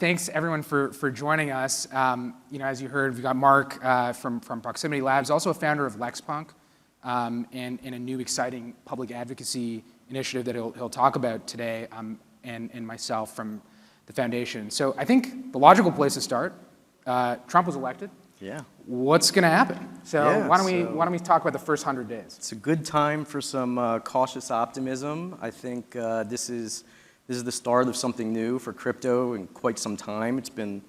thanks everyone for joining us. As you heard, we've got Marc from Proximity Labs, also a founder of LexPunk, and a new exciting public advocacy initiative that he'll talk about today, and myself from the foundation. So I think the logical place to start, Trump was elected. Yeah. What's going to happen? So why don't we talk about the first 100 days? It's a good time for some cautious optimism. I think this is the start of something new for crypto in quite some time. It's been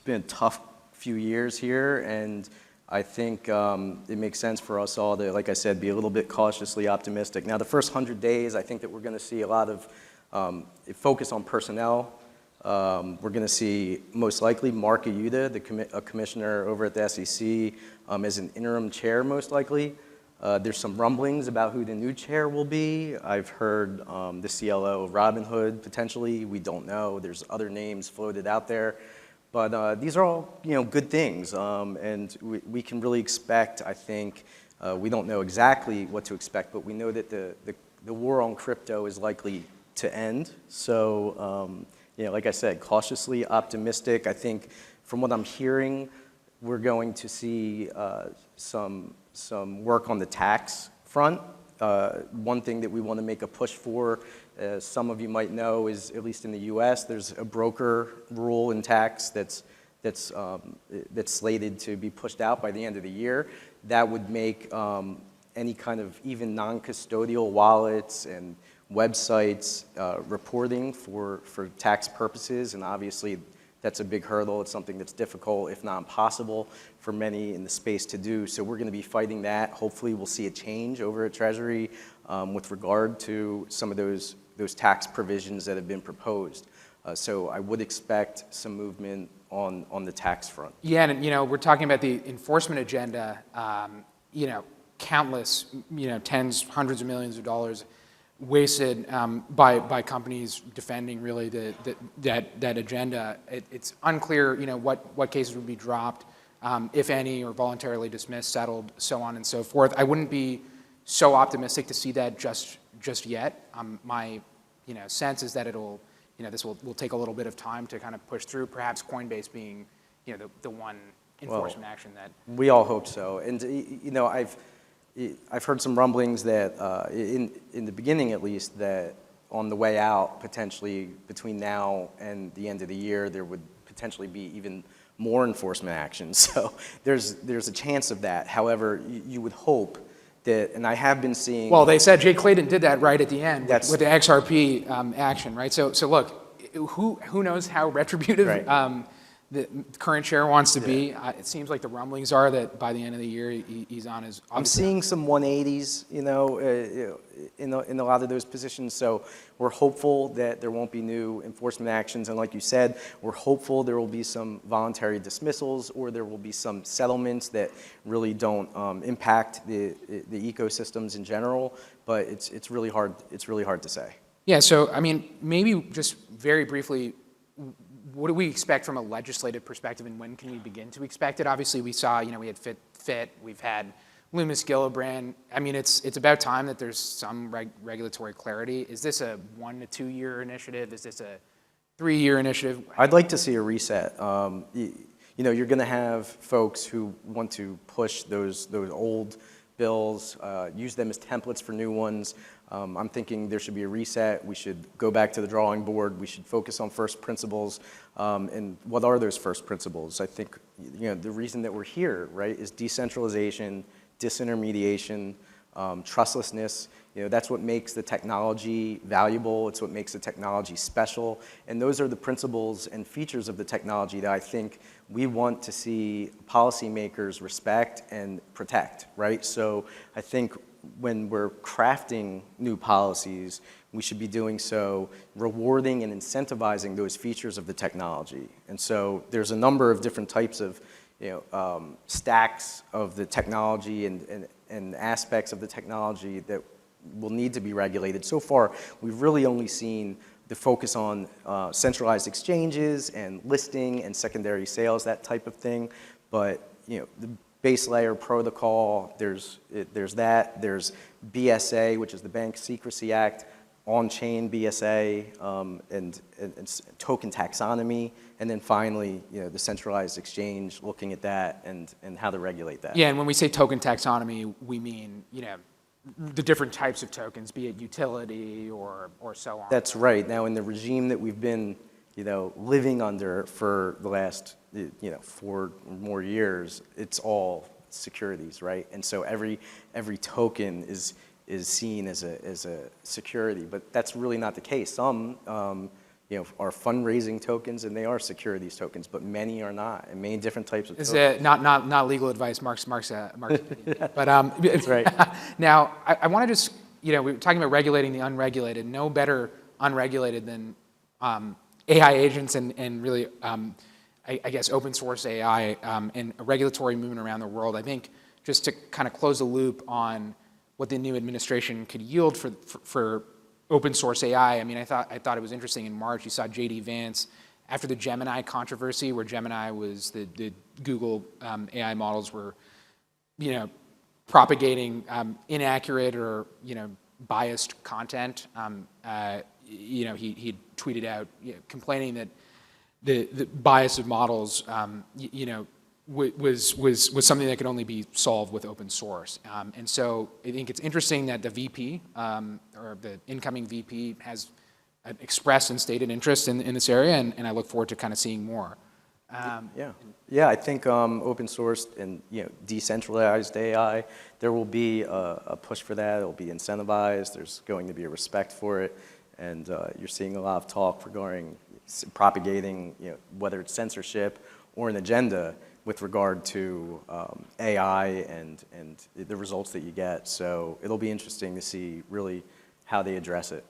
a tough few years here, and I think it makes sense for us all to, like I said, be a little bit cautiously optimistic. Now, the first 100 days, I think that we're going to see a lot of focus on personnel. We're going to see, most likely, Marc, a commissioner over at the SEC, as an interim chair, most likely. There's some rumblings about who the new chair will be. I've heard the CLO of Robinhood, potentially. We don't know. There's other names floated out there. But these are all good things, and we can really expect, I think, we don't know exactly what to expect, but we know that the war on crypto is likely to end. So, like I said, cautiously optimistic. I think from what I'm hearing, we're going to see some work on the tax front. One thing that we want to make a push for, as some of you might know, is at least in the U.S., there's a broker rule in tax that's slated to be pushed out by the end of the year. That would make any kind of even non-custodial wallets and websites reporting for tax purposes, and obviously that's a big hurdle. It's something that's difficult, if not impossible, for many in the space to do. So we're going to be fighting that. Hopefully we'll see a change over at Treasury with regard to some of those tax provisions that have been proposed. So I would expect some movement on the tax front. Yeah, and we're talking about the enforcement agenda. Countless, tens, hundreds of millions of dollars wasted by companies defending really that agenda. It's unclear, what cases would be dropped, if any, or voluntarily dismissed, settled, so on and so forth. I wouldn't be so optimistic to see that just yet. My sense is that this will take a little bit of time to kind of push through. Perhaps Coinbase being the one enforcement action that we all hope so. And I've heard some rumblings that in the beginning, at least, that on the way out, potentially between now and the end of the year, there would potentially be even more enforcement action. So there's a chance of that. However, you would hope that, and I have been seeing. Well, they said Jay Clayton did that right at the end with the XRP action, right? So look, who knows how retributive. Right. The current chair wants to be. It seems like the rumblings are that by the end of the year, he's on his. I'm seeing some 180s, in a lot of those positions. So we're hopeful that there won't be new enforcement actions. And like you said, we're hopeful there will be some voluntary dismissals, or there will be some settlements that really don't impact the ecosystems in general. But it's really hard. It's really hard to say. Yeah. So maybe just very briefly, what do we expect from a legislative perspective, and when can we begin to expect it? Obviously, we saw, we had Fit, we've had Loomis Gillibrand. It's about time that there's some regulatory clarity. Is this a 1 to 2 year initiative? Is this a 3-year initiative? I'd like to see a reset. You're going to have folks who want to push those old bills, use them as templates for new ones. I'm thinking there should be a reset. We should go back to the drawing board. We should focus on first principles. And what are those first principles? I think the reason that we're here, right, is decentralization, disintermediation, trustlessness. That's what makes the technology valuable. It's what makes the technology special. And those are the principles and features of the technology that I think we want to see policymakers respect and protect, right? So I think when we're crafting new policies, we should be doing so rewarding and incentivizing those features of the technology. And so there's a number of different types of stacks of the technology and aspects of the technology that will need to be regulated. So far, we've really only seen the focus on centralized exchanges and listing and secondary sales, that type of thing. But the base layer protocol, there's that. There's BSA, which is the Bank Secrecy Act, on-chain BSA, and token taxonomy, and then finally, the centralized exchange, looking at that and how to regulate that. Yeah, and when we say token taxonomy, we mean, the different types of tokens, be it utility or so on. That's right. Now, in the regime that we've been, living under for the last, 4 or more years, it's all securities, right? And so every token is seen as a security, but that's really not the case. Some, are fundraising tokens, and they are securities tokens, but many are not, and many different types of tokens. Is not legal advice, Marc's opinion. But That's right. Now, I want to just, we were talking about regulating the unregulated. No better unregulated than AI agents and really, I guess, open source AI and a regulatory movement around the world. I think just to kind of close the loop on what the new administration could yield for open source AI. I mean, I thought it was interesting in March, you saw J.D. Vance, after the Gemini controversy, where Gemini was the Google AI models were, propagating inaccurate or, biased content. He tweeted out, complaining that the bias of models, was something that could only be solved with open source. And so I think it's interesting that the VP, or the incoming VP, has expressed and stated interest in this area, and I look forward to kind of seeing more. Yeah, I think open source and decentralized AI, there will be a push for that. It will be incentivized. There's going to be a respect for it, and you're seeing a lot of talk regarding propagating, whether it's censorship or an agenda with regard to AI and the results that you get. So it'll be interesting to see really how they address it.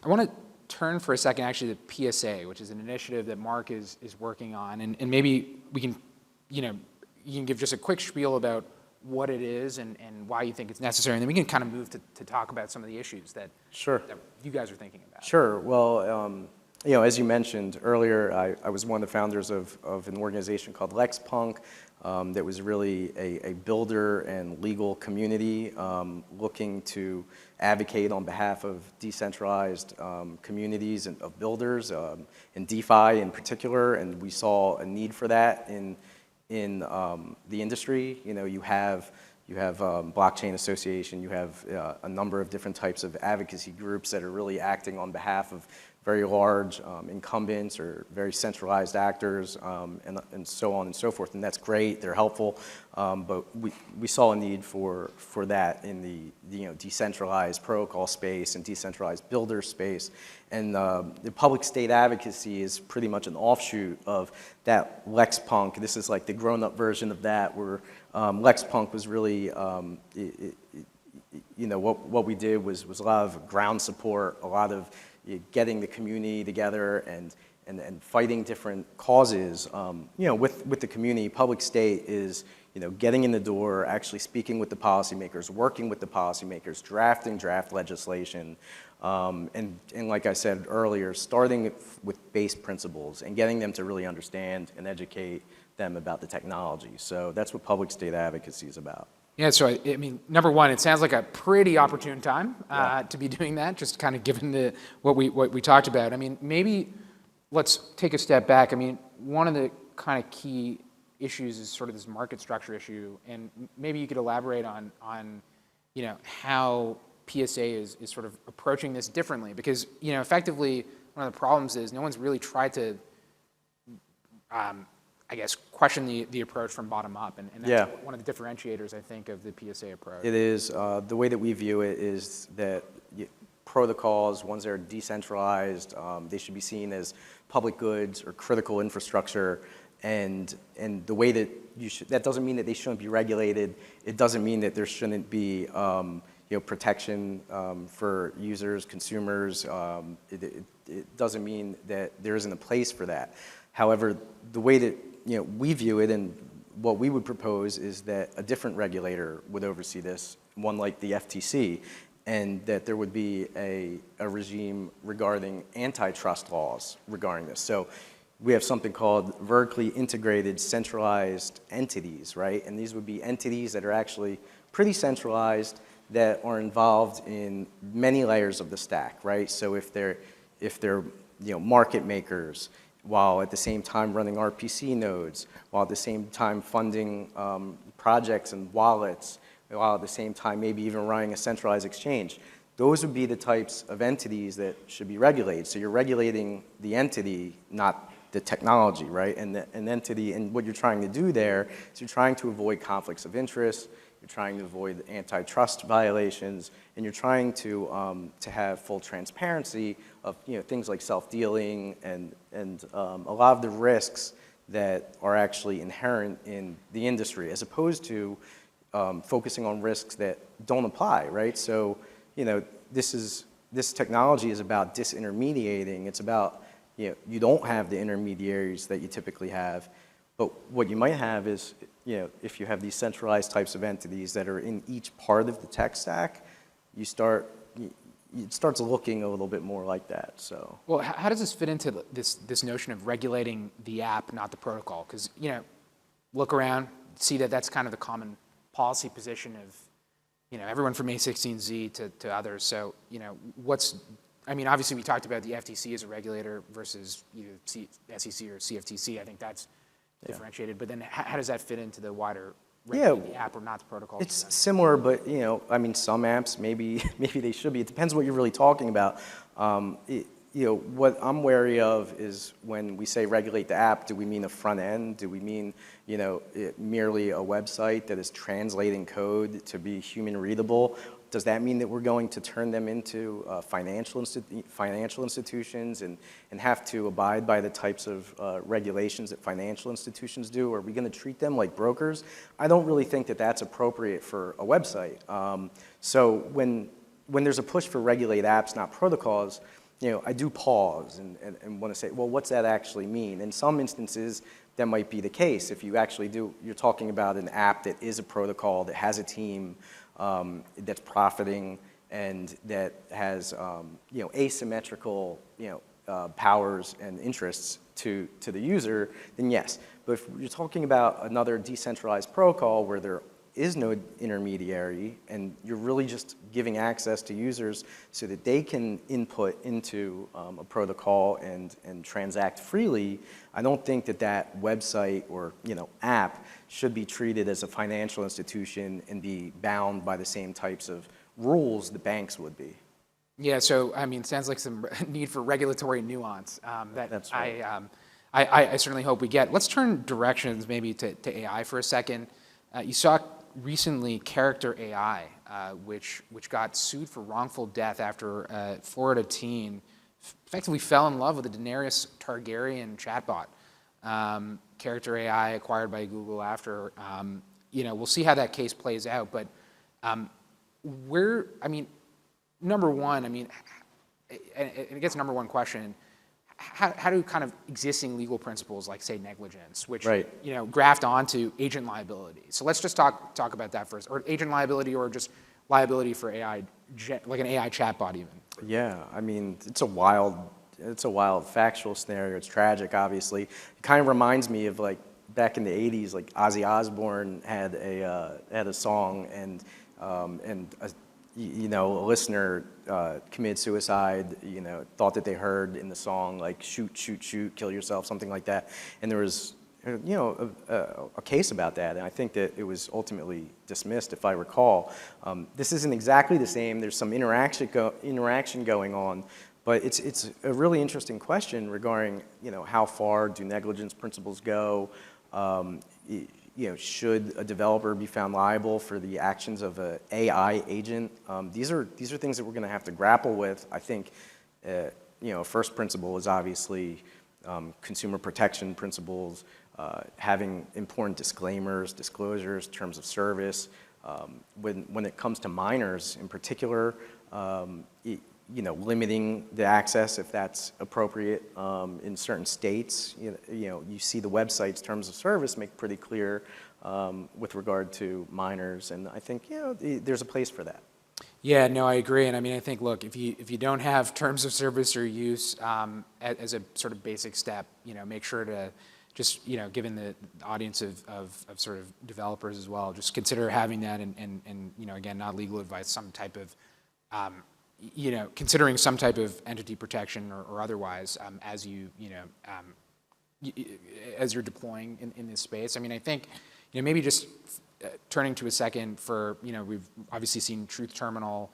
I want to turn for a second actually to PSA, which is an initiative that Marc is working on, and maybe we can, you can give just a quick spiel about what it is and why you think it's necessary, and then we can kind of move to talk about some of the issues that you guys are thinking about. Sure. Well, as you mentioned earlier, I was one of the founders of an organization called LexPunk that was really a builder and legal community looking to advocate on behalf of decentralized communities and of builders in DeFi in particular, and we saw a need for that in the industry. You have Blockchain Association, you have a number of different types of advocacy groups that are really acting on behalf of very large incumbents or very centralized actors, and so on and so forth, and that's great. They're helpful, but we saw a need for that in the decentralized protocol space and decentralized builder space, and the public state advocacy is pretty much an offshoot of that LexPunk. This is like the grown-up version of that, where LexPunk was really what we did was a lot of ground support, a lot of getting the community together and fighting different causes. With the community, public state is getting in the door, actually speaking with the policymakers, working with the policymakers, drafting draft legislation, and like I said earlier, starting with base principles and getting them to really understand and educate them about the technology. So that's what public state advocacy is about. Yeah, so I mean, number one, it sounds like a pretty opportune time to be doing that, just kind of given what we talked about. I mean, maybe let's take a step back. I mean, one of the kind of key issues is sort of this market structure issue, and maybe you could elaborate on how PSA is sort of approaching this differently, because effectively one of the problems is no one's really tried to I guess, question the approach from bottom up, and that's one of the differentiators, I think, of the PSA approach. It is. The way that we view it is that protocols, ones that are decentralized, they should be seen as public goods or critical infrastructure, and the way that that doesn't mean that they shouldn't be regulated. It doesn't mean that there shouldn't be protection for users, consumers. It doesn't mean that there isn't a place for that. However, the way that we view it, and what we would propose, is that a different regulator would oversee this, one like the FTC, and that there would be a regime regarding antitrust laws regarding this. So we have something called vertically integrated centralized entities, right? And these would be entities that are actually pretty centralized, that are involved in many layers of the stack, right? So if they're market makers, while at the same time running RPC nodes, while at the same time funding projects and wallets, while at the same time maybe even running a centralized exchange. Those would be the types of entities that should be regulated. So you're regulating the entity, not the technology, right? And an entity, and what you're trying to do there is you're trying to avoid conflicts of interest, you're trying to avoid antitrust violations, and you're trying to have full transparency of things like self-dealing and a lot of the risks that are actually inherent in the industry, as opposed to focusing on risks that don't apply, right? So this technology is about disintermediating. It's about you don't have the intermediaries that you typically have, but what you might have is if you have these centralized types of entities that are in each part of the tech stack, it starts looking a little bit more like that. So, well, how does this fit into this notion of regulating the app, not the protocol? Because look around, see that that's kind of the common policy position of everyone from A16Z to others. So obviously we talked about the FTC as a regulator versus SEC or CFTC. I think that's differentiated. But then how does that fit into the wider regulating the app or not the protocol? It's similar, but some apps maybe they should be. It depends what you're really talking about. What I'm wary of is when we say regulate the app, do we mean a front end? Do we mean merely a website that is translating code to be human readable? Does that mean that we're going to turn them into financial institutions and have to abide by the types of regulations that financial institutions do? Are we going to treat them like brokers? I don't really think that that's appropriate for a website. So when there's a push for regulate apps, not protocols, I do pause and want to say, well, what's that actually mean? In some instances, that might be the case. If you actually you're talking about an app that is a protocol, that has a team, that's profiting, and that has asymmetrical powers and interests to the user, then yes. But if you're talking about another decentralized protocol where there is no intermediary and you're really just giving access to users so that they can input into a protocol and transact freely, I don't think that website or app should be treated as a financial institution and be bound by the same types of rules the banks would be. Yeah, so it sounds like some need for regulatory nuance That's right. I certainly hope we get. Let's turn directions maybe to AI for a second. You saw recently Character AI, which got sued for wrongful death after a Florida teen effectively fell in love with a Daenerys Targaryen chatbot. Character AI acquired by Google after. We'll see how that case plays out. But number one, and I guess number one question, how do kind of existing legal principles like, say, negligence, which graft onto agent liability? So let's just talk about that first, or agent liability, or just liability for AI, like an AI chatbot even. Yeah, it's a wild factual scenario. It's tragic, obviously. It kind of reminds me of like back in the '80s, like Ozzy Osbourne had a song, and a listener committed suicide, thought that they heard in the song, like, shoot, shoot, shoot, kill yourself, something like that. And there was, a case about that. And I think that it was ultimately dismissed, if I recall. This isn't exactly the same. There's some interaction going on. But it's a really interesting question regarding, how far do negligence principles go? Should a developer be found liable for the actions of an AI agent? These are things that we're going to have to grapple with. I think, first principle is obviously consumer protection principles, having important disclosures, terms of service. When it comes to minors in particular, limiting the access if that's appropriate in certain states. You see the website's terms of service make pretty clear with regard to minors, and I think there's a place for that. Yeah, no, I agree, and I think, look, if you don't have terms of service or use as a sort of basic step, make sure to just, given the audience of sort of developers as well, just consider having that and again, not legal advice, some type of, considering some type of entity protection or otherwise as as you're deploying in this space. I mean, I think, maybe just turning to a second for, we've obviously seen Truth Terminal,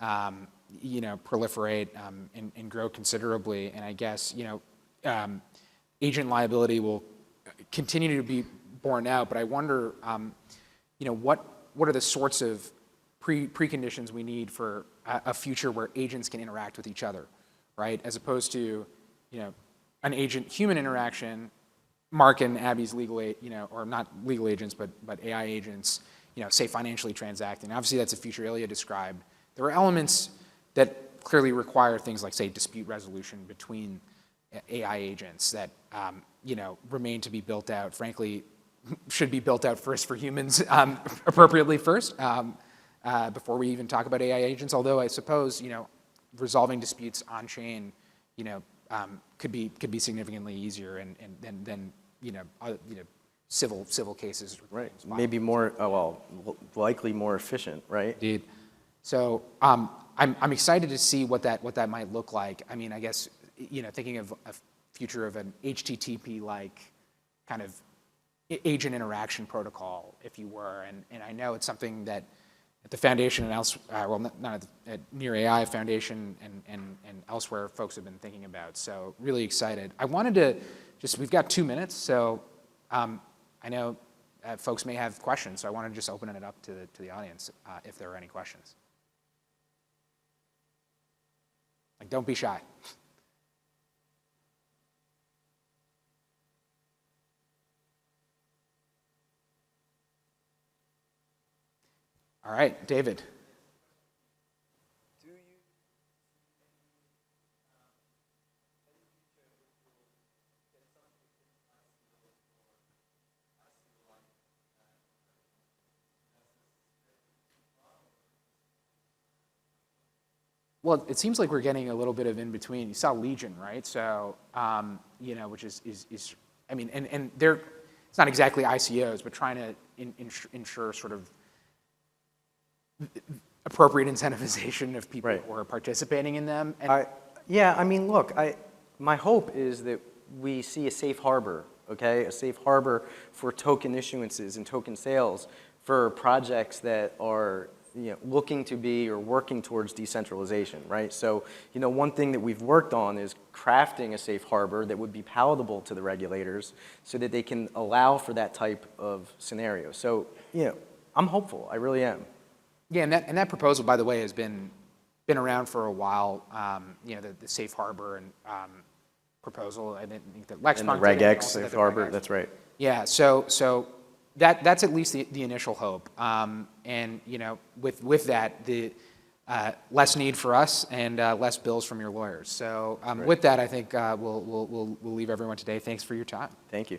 proliferate and grow considerably. And I guess, agent liability will continue to be borne out, but I wonder, what are the sorts of preconditions we need for a future where agents can interact with each other, right? As opposed to, an agent-human interaction, Marc and Abby's or not legal agents, but AI agents, say financially transacting. Obviously, that's a future Ilya described. There are elements that clearly require things like, say, dispute resolution between AI agents that, remain to be built out. Frankly, should be built out first for humans appropriately first before we even talk about AI agents. Although I suppose, resolving disputes on chain, could be significantly easier and than civil cases. Right. Maybe more, likely more efficient, right? Indeed. So I'm excited to see what that might look like. I mean, I guess, thinking of a future of an HTTP-like kind of agent interaction protocol, if you were. And I know it's something that at the foundation and elsewhere, not at Near AI Foundation and elsewhere, folks have been thinking about. So really excited. I wanted to we've got 2 minutes, so I know folks may have questions, so I want to just open it up to the audience if there are any questions. Like, don't be shy. All right, David. Well, it seems like we're getting a little bit of in between. You saw Legion, right? So, which is I mean, and they're, it's not exactly ICOs, but trying to ensure sort of appropriate incentivization of people who are participating in them. And yeah, I mean, look, my hope is that we see a safe harbor, okay? A safe harbor for token issuances and token sales for projects that are looking to be or working towards decentralization, right? So, one thing that we've worked on is crafting a safe harbor that would be palatable to the regulators so that they can allow for that type of scenario. So, I'm hopeful, I really am. Yeah, and that proposal, by the way, has been around for a while. The safe harbor and proposal. I think that Lex and the Reg X safe harbor. That's right. Yeah. So that's at least the initial hope. And with that, the less need for us and less bills from your lawyers. So with that, I think we'll leave everyone today. Thanks for your time. Thank you.